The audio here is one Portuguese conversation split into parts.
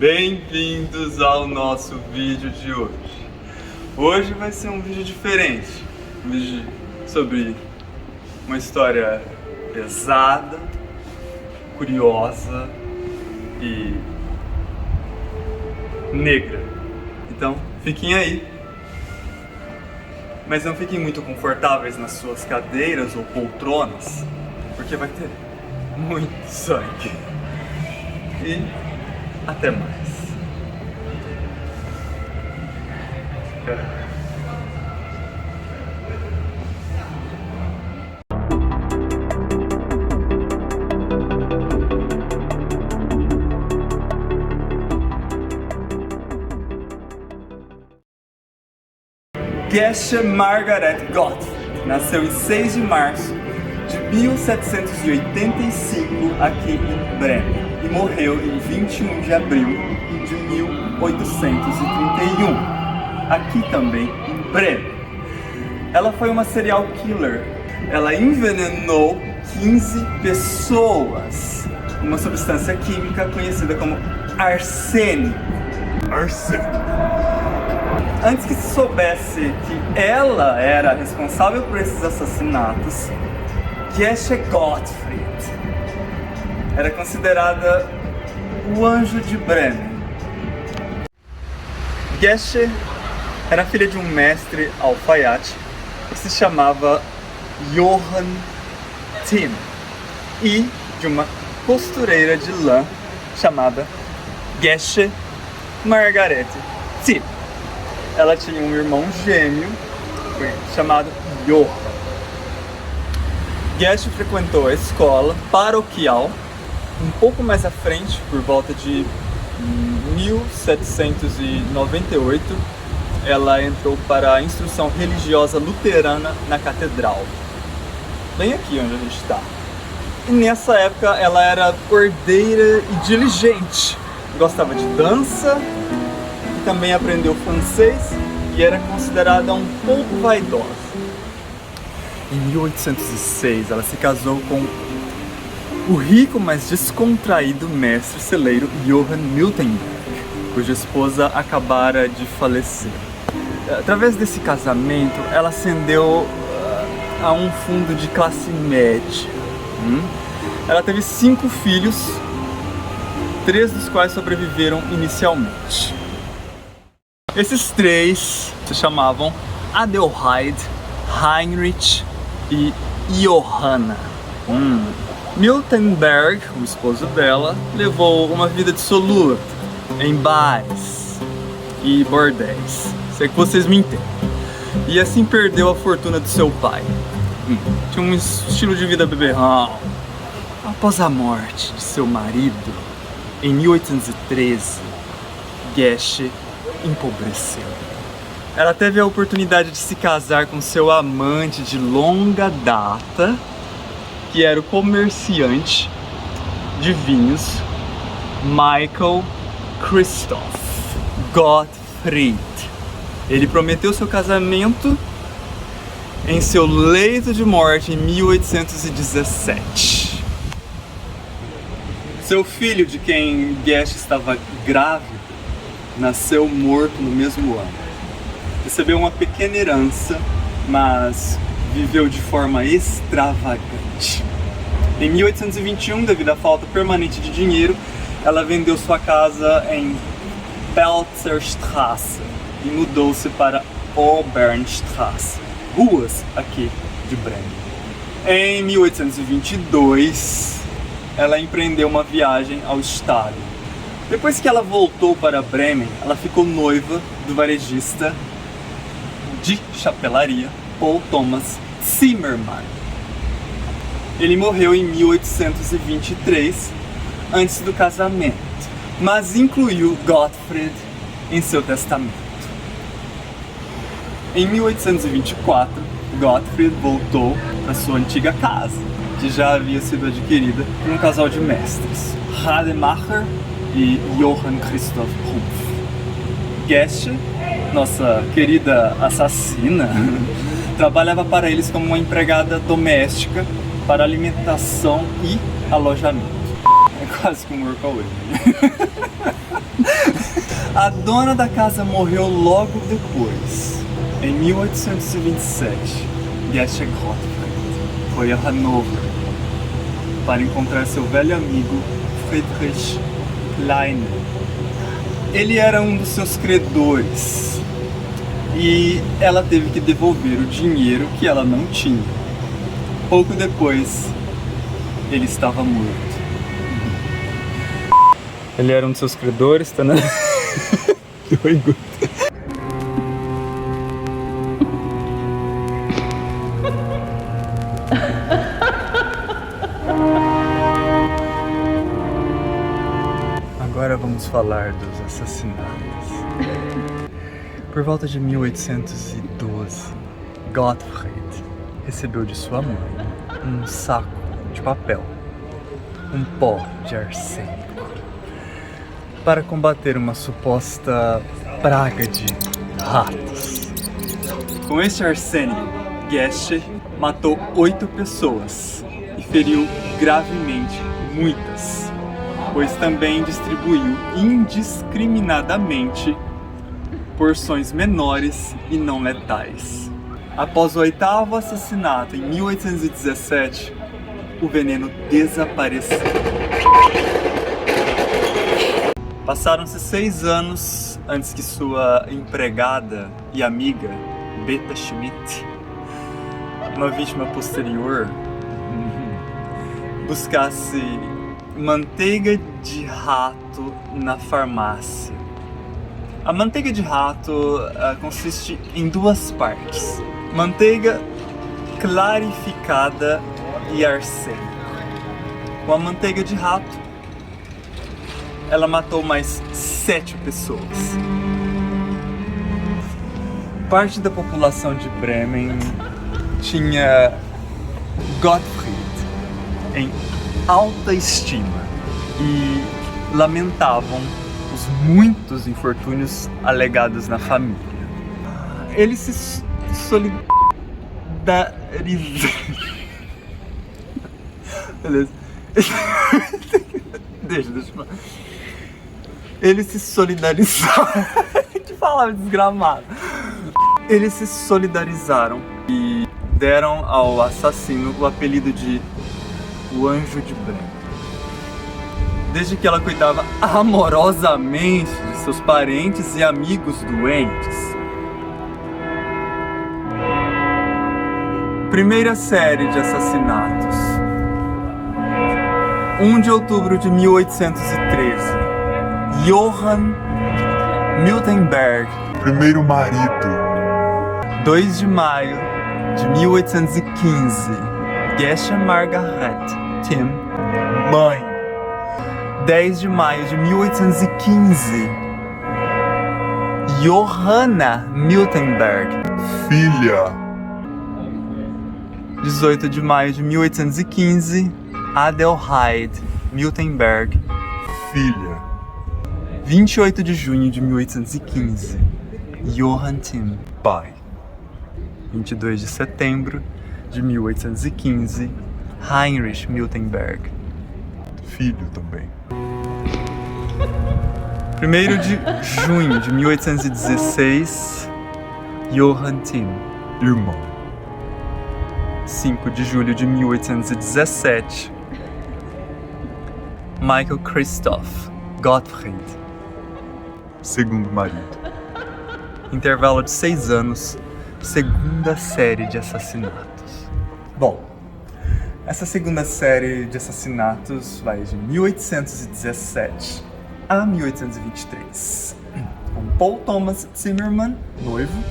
Bem-vindos ao nosso vídeo de hoje. Hoje vai ser um vídeo diferente, um vídeo sobre uma história pesada, curiosa e negra. Então, fiquem aí, mas não fiquem muito confortáveis nas suas cadeiras ou poltronas, porque vai ter muito sangue. E até mais. Gesche Margaret Gottfried nasceu em 6 de março de 1785 aqui em Bremen e morreu em 21 de abril de 1831, aqui também em Bremen. Ela foi uma serial killer. Ela envenenou 15 pessoas, uma substância química conhecida como arsênico. Antes que se soubesse que ela era responsável por esses assassinatos, Gesche Gottfried era considerada o anjo de Bremen. Gesche era filha de um mestre alfaiate que se chamava Johann Timm e de uma costureira de lã chamada Gesche Margaret Timm. Ela tinha um irmão gêmeo chamado Johann. Gesche frequentou a escola paroquial um pouco mais à frente, por volta de 1798. Ela entrou para a instrução religiosa luterana na catedral, bem aqui onde a gente está. E nessa época ela era ordeira e diligente, gostava de dança, e também aprendeu francês e era considerada um pouco vaidosa. Em 1806 ela se casou com o rico, mas descontraído mestre celeiro Johann Miltenberg, cuja esposa acabara de falecer. Através desse casamento, ela ascendeu a um fundo de classe média. Ela teve 5 filhos, 3 dos quais sobreviveram inicialmente. Esses 3 se chamavam Adelheid, Heinrich e Johanna. Miltenberg, o esposo dela, levou uma vida dissoluta em bares e bordéis, sei que vocês me entendem, e assim perdeu a fortuna do seu pai. Tinha um estilo de vida beberrão. Após a morte de seu marido, em 1813, Gesche empobreceu. Ela teve a oportunidade de se casar com seu amante de longa data, que era o comerciante de vinhos Michael Christoph Gottfried. Ele prometeu seu casamento em seu leito de morte em 1817. Seu filho, de quem Gesche estava grávida, nasceu morto no mesmo ano. Recebeu uma pequena herança, mas viveu de forma extravagante. Em 1821, devido à falta permanente de dinheiro, ela vendeu sua casa em Pelzerstraße e mudou-se para Obernstraße, ruas aqui de Bremen. Em 1822, ela empreendeu uma viagem ao estado. Depois que ela voltou para Bremen, ela ficou noiva do varejista de chapelaria Paul Thomas Zimmermann. Ele morreu em 1823, antes do casamento, mas incluiu Gottfried em seu testamento. Em 1824, Gottfried voltou para sua antiga casa, que já havia sido adquirida por um casal de mestres, Rademacher e Johann Christoph Rumpf. Gesche, nossa querida assassina, trabalhava para eles como uma empregada doméstica para alimentação e alojamento. É quase que um workaway. A dona da casa morreu logo depois. Em 1827, Gesche Gottfried foi a Hanover para encontrar seu velho amigo Friedrich Klein. Ele era um dos seus credores e ela teve que devolver o dinheiro que ela não tinha. Pouco depois, ele estava morto. Ele era um dos seus credores, tá, né? Agora vamos falar dos assassinatos. Por volta de 1812, Gottfried recebeu de sua mãe um saco de papel, um pó de arsênico, para combater uma suposta praga de ratos. Com este arsênico, Gesche matou 8 pessoas e feriu gravemente muitas, pois também distribuiu indiscriminadamente porções menores e não letais. Após o 8º assassinato em 1817, o veneno desapareceu. Passaram-se 6 anos antes que sua empregada e amiga, Beta Schmidt, uma vítima posterior, buscasse manteiga de rato na farmácia. A manteiga de rato consiste em 2 partes: manteiga clarificada e arsênico. Com a manteiga de rato, ela matou mais 7 pessoas. Parte da população de Bremen tinha Gottfried em alta estima e lamentavam os muitos infortúnios alegados na família. Ele se solidarizaram. Beleza. Deixa eu falar. Eles se solidarizaram. Que palavra desgramada. Eles se solidarizaram e deram ao assassino o apelido de o Anjo de Bremen. Desde que ela cuidava amorosamente de seus parentes e amigos doentes. Primeira série de assassinatos. 1 de outubro de 1813. Johann Miltenberg, primeiro marido. 2 de maio de 1815, Gesche Margaret Tim, Mãe. 10 de maio de 1815, Johanna Miltenberg, Filha. 18 de maio de 1815, Adelheid Miltenberg, Filha. 28 de junho de 1815, Johann Tim, Pai. 22 de setembro de 1815, Heinrich Miltenberg. Filho também. 1º de junho de 1816, Johann Tim. Irmão. 5 de julho de 1817, Michael Christoph Gottfried. Segundo marido. Intervalo de 6 anos, segunda série de assassinatos. Bom, essa segunda série de assassinatos vai de 1817 a 1823. Com Paul Thomas Zimmermann, noivo,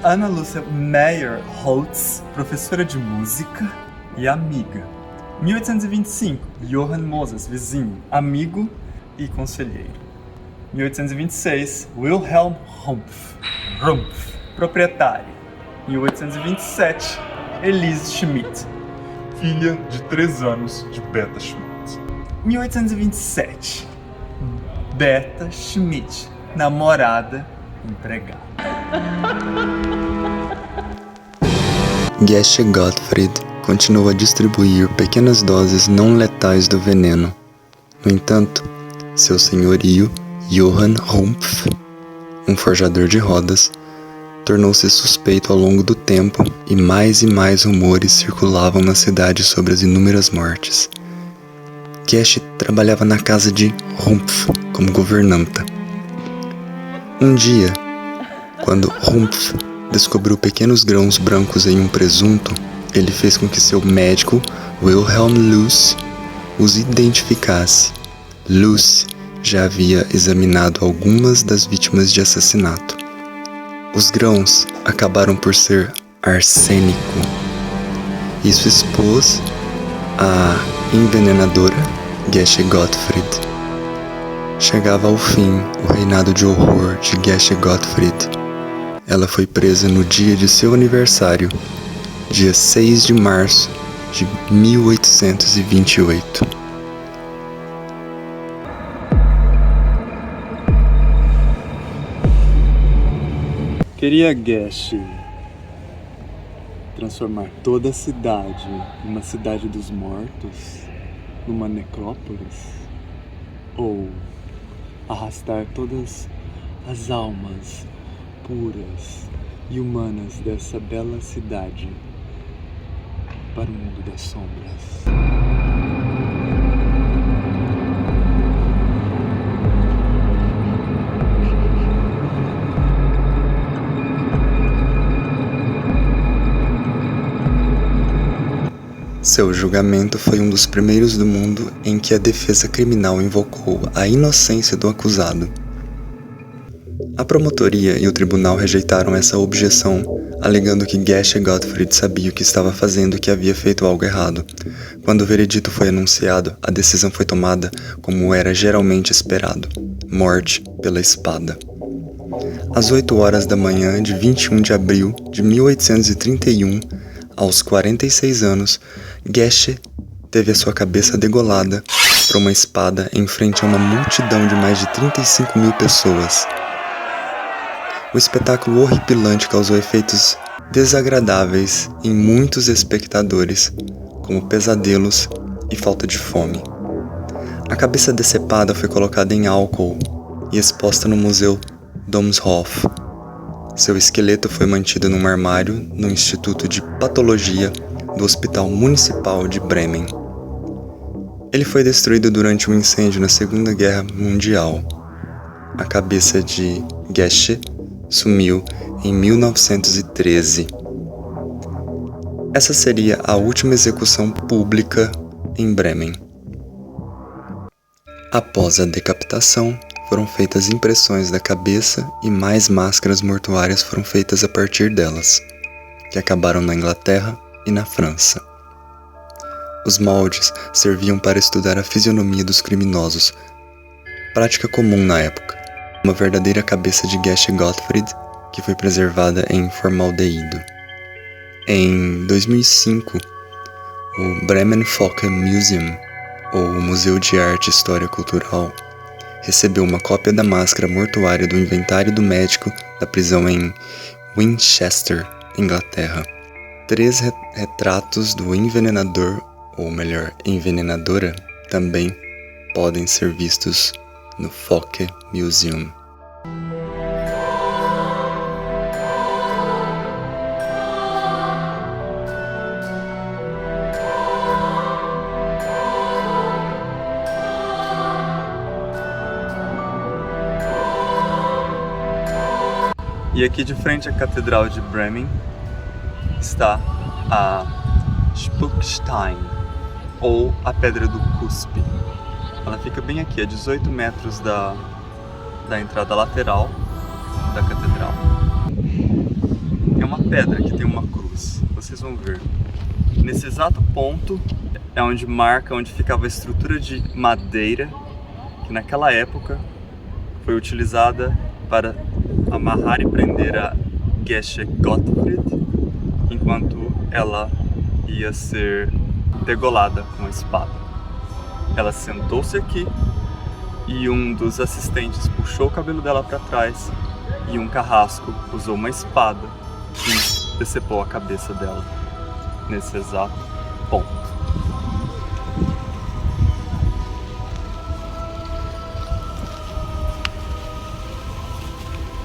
Anna Lucia Meyer Holtz, professora de música e amiga. 1825, Johann Moses, vizinho, amigo e conselheiro. 1826, Wilhelm Rumpf, proprietário. 1827, Elise Schmidt, Filha de 3 anos de Beta Schmidt. 1827, Beta Schmidt, namorada, empregada. Gesche Gottfried continuou a distribuir pequenas doses não letais do veneno. No entanto, seu senhorio, Johann Rumpf, um forjador de rodas, tornou-se suspeito ao longo do tempo e mais rumores circulavam na cidade sobre as inúmeras mortes. Gesche trabalhava na casa de Rumpf como governanta. Um dia, quando Rumpf descobriu pequenos grãos brancos em um presunto, ele fez com que seu médico, Wilhelm Loos, os identificasse. Loos já havia examinado algumas das vítimas de assassinato. Os grãos acabaram por ser arsênico. Isso expôs a envenenadora Gesche Gottfried. Chegava ao fim o reinado de horror de Gesche Gottfried. Ela foi presa no dia de seu aniversário, dia 6 de março de 1828. Queria Gesche transformar toda a cidade numa cidade dos mortos, numa necrópolis? Ou arrastar todas as almas puras e humanas dessa bela cidade para o mundo das sombras? Seu julgamento foi um dos primeiros do mundo em que a defesa criminal invocou a inocência do acusado. A promotoria e o tribunal rejeitaram essa objeção, alegando que Gesche Gottfried sabia o que estava fazendo e que havia feito algo errado. Quando o veredito foi anunciado, a decisão foi tomada como era geralmente esperado: morte pela espada. Às 8 horas da manhã de 21 de abril de 1831, aos 46 anos, Gesche teve a sua cabeça degolada por uma espada em frente a uma multidão de mais de 35 mil pessoas. O espetáculo horripilante causou efeitos desagradáveis em muitos espectadores, como pesadelos e falta de fome. A cabeça decepada foi colocada em álcool e exposta no Museu Domshof. Seu esqueleto foi mantido num armário no Instituto de Patologia do Hospital Municipal de Bremen. Ele foi destruído durante um incêndio na Segunda Guerra Mundial. A cabeça de Gesche sumiu em 1913. Essa seria a última execução pública em Bremen. Após a decapitação, foram feitas impressões da cabeça e mais máscaras mortuárias foram feitas a partir delas, que acabaram na Inglaterra e na França. Os moldes serviam para estudar a fisionomia dos criminosos, prática comum na época. Uma verdadeira cabeça de Gesche Gottfried, que foi preservada em formaldeído. Em 2005, o Bremen Folkemuseum, ou Museu de Arte e História Cultural, recebeu uma cópia da máscara mortuária do inventário do médico da prisão em Winchester, Inglaterra. 3 retratos do envenenador, ou melhor, envenenadora, também podem ser vistos no Folkemuseum. E aqui de frente à Catedral de Bremen está a Spuckstein, ou a Pedra do Cuspe. Ela fica bem aqui, a 18 metros da entrada lateral da catedral. É uma pedra que tem uma cruz, vocês vão ver. Nesse exato ponto é onde marca onde ficava a estrutura de madeira que naquela época foi utilizada para amarrar e prender a Gesche Gottfried enquanto ela ia ser degolada com a espada. Ela sentou-se aqui e um dos assistentes puxou o cabelo dela para trás e um carrasco usou uma espada e decepou a cabeça dela nesse exato ponto.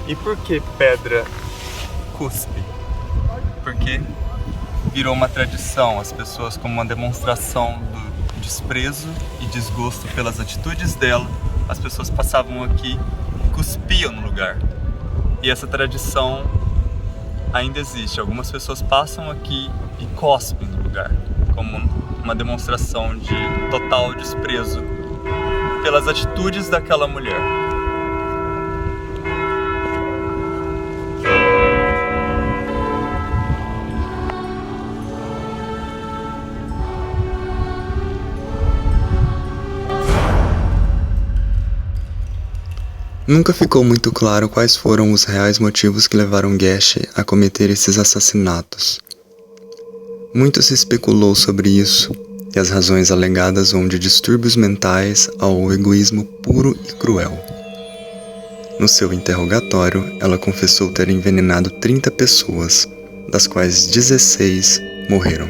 E por que pedra cuspe? Porque virou uma tradição, as pessoas, como uma demonstração do desprezo e desgosto pelas atitudes dela, as pessoas passavam aqui e cuspiam no lugar. E essa tradição ainda existe. Algumas pessoas passam aqui e cospem no lugar, como uma demonstração de total desprezo pelas atitudes daquela mulher. Nunca ficou muito claro quais foram os reais motivos que levaram Geshe a cometer esses assassinatos. Muito se especulou sobre isso, e as razões alegadas vão de distúrbios mentais ao egoísmo puro e cruel. No seu interrogatório, ela confessou ter envenenado 30 pessoas, das quais 16 morreram.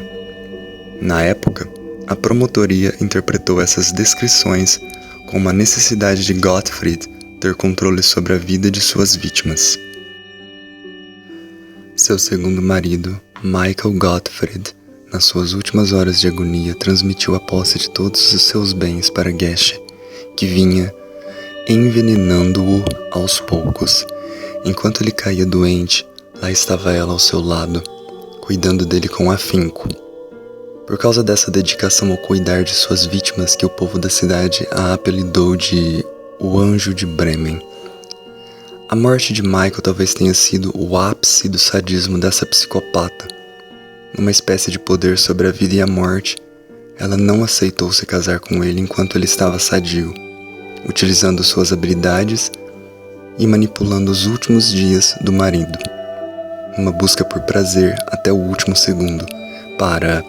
Na época, a promotoria interpretou essas descrições como a necessidade de Gottfried ter controle sobre a vida de suas vítimas. Seu segundo marido, Michael Gottfried, nas suas últimas horas de agonia, transmitiu a posse de todos os seus bens para Geshe, que vinha envenenando-o aos poucos. Enquanto ele caía doente, lá estava ela ao seu lado, cuidando dele com afinco. Por causa dessa dedicação ao cuidar de suas vítimas que o povo da cidade a apelidou de o Anjo de Bremen. A morte de Michael talvez tenha sido o ápice do sadismo dessa psicopata. Numa espécie de poder sobre a vida e a morte, ela não aceitou se casar com ele enquanto ele estava sadio, utilizando suas habilidades e manipulando os últimos dias do marido, numa busca por prazer até o último segundo, para,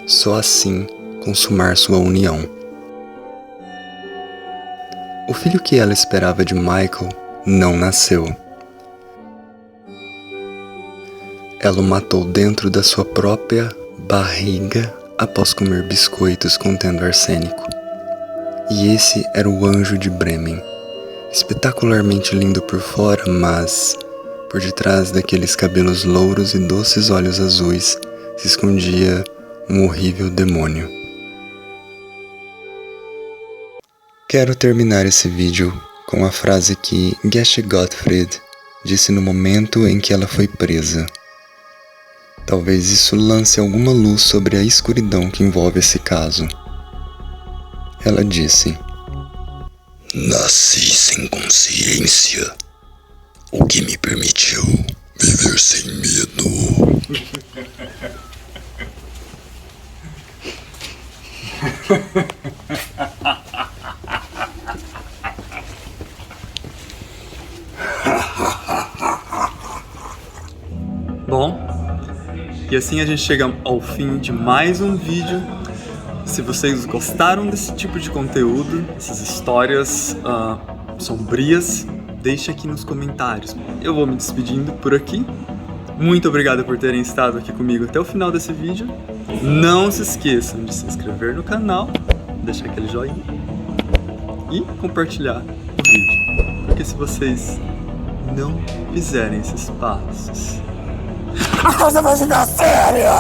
só assim, consumar sua união. O filho que ela esperava de Michael não nasceu. Ela o matou dentro da sua própria barriga após comer biscoitos contendo arsênico. E esse era o Anjo de Bremen, espetacularmente lindo por fora, mas por detrás daqueles cabelos louros e doces olhos azuis se escondia um horrível demônio. Quero terminar esse vídeo com a frase que Geshe Gottfried disse no momento em que ela foi presa. Talvez isso lance alguma luz sobre a escuridão que envolve esse caso. Ela disse: "Nasci sem consciência, o que me permitiu viver sem medo." Bom, e assim a gente chega ao fim de mais um vídeo. Se vocês gostaram desse tipo de conteúdo, essas histórias sombrias, deixa aqui nos comentários. Eu vou me despedindo por aqui. Muito obrigado por terem estado aqui comigo até o final desse vídeo. Não se esqueçam de se inscrever no canal, deixar aquele joinha e compartilhar o vídeo. Porque se vocês não fizerem esses passos, a coisa vai ficar séria!